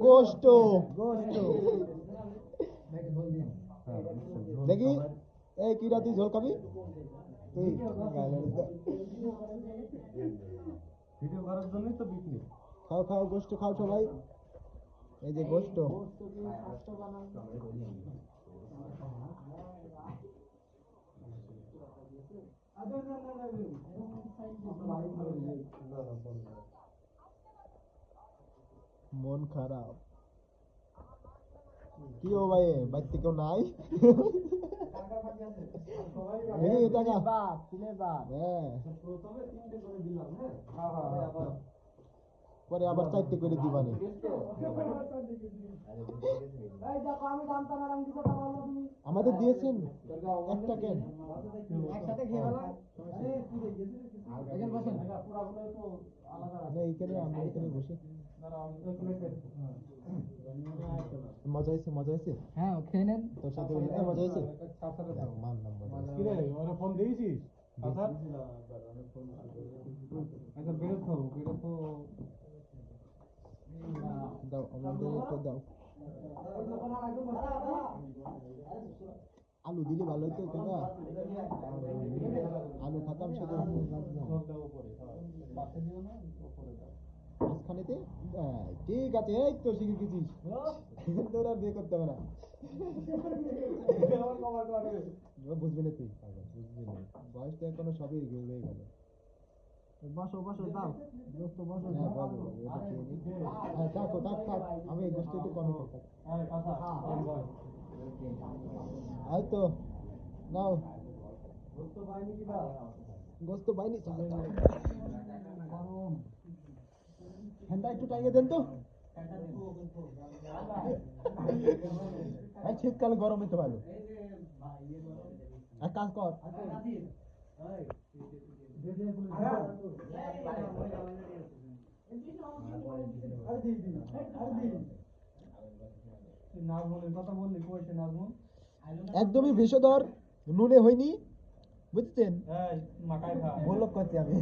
গোস্ত দেখি এই কি রাতি ঝোল খাবি তুই ভিডিও করার জন্যই তো পিকনিক। খাও খাও গোস্ত খাও সবাই এই যে গোস্ত মন খারাপ কি ও ভাই বাড়িতে কেউ নাই পরে আবার চারটে করে দিবানি আমাদের দিয়েছেন একটা কেন একসাথে খেয়ে ফেলা এইখানে আমরা এখানে বসে মজা হয়েছে মজা হয়েছে হ্যাঁ খেয়ে নেন তোর সাথে মজা হয়েছে মানলাম মজা ওরা ফোন দিয়েছিস আচ্ছা বেরোতো দাও আমাদের একটু দাও আলু দিলে ভালো হতো কেনা আলু খাতাম সেটা মাঝখানেতে ঠিক আছে এই তো শিখে গেছিস তোরা বিয়ে করতে হবে না বুঝবি না তুই বুঝবি না বয়সটা এখনো সবই হয়ে গেল বসো বসো দাও দোস্ত বসো হ্যাঁ থাকো থাক থাক আমি গোষ্ঠী একটু কমই থাক এই তো নাও গোস্ত বাইনি ঠান্ডা একটু টাইগে দেন তো শীতকালে গরম হইতে পারো এক কাজ কর একদমই বিষধর নুনে হয়নি বুঝছেন বলক করছি আমি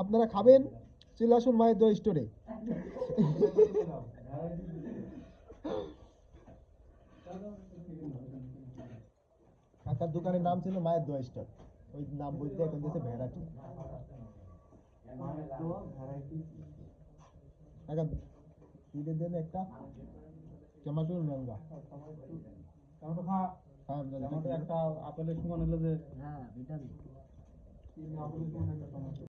আপনারা খাবেন চলে আসুন মায়ের দোয়া স্টোরে কাকার দোকানের নাম ছিল মায়ের দোয়া স্টোর ওই নাম বলতে এখন দিয়েছে ভ্যারাইটি কাকা তুলে দেন একটা টমেটোর ম্যাঙ্গা টমেটো খা টমেটো একটা আপেলের সমান হলো যে হ্যাঁ ভিটামিন আপেলের সমান একটা টমেটো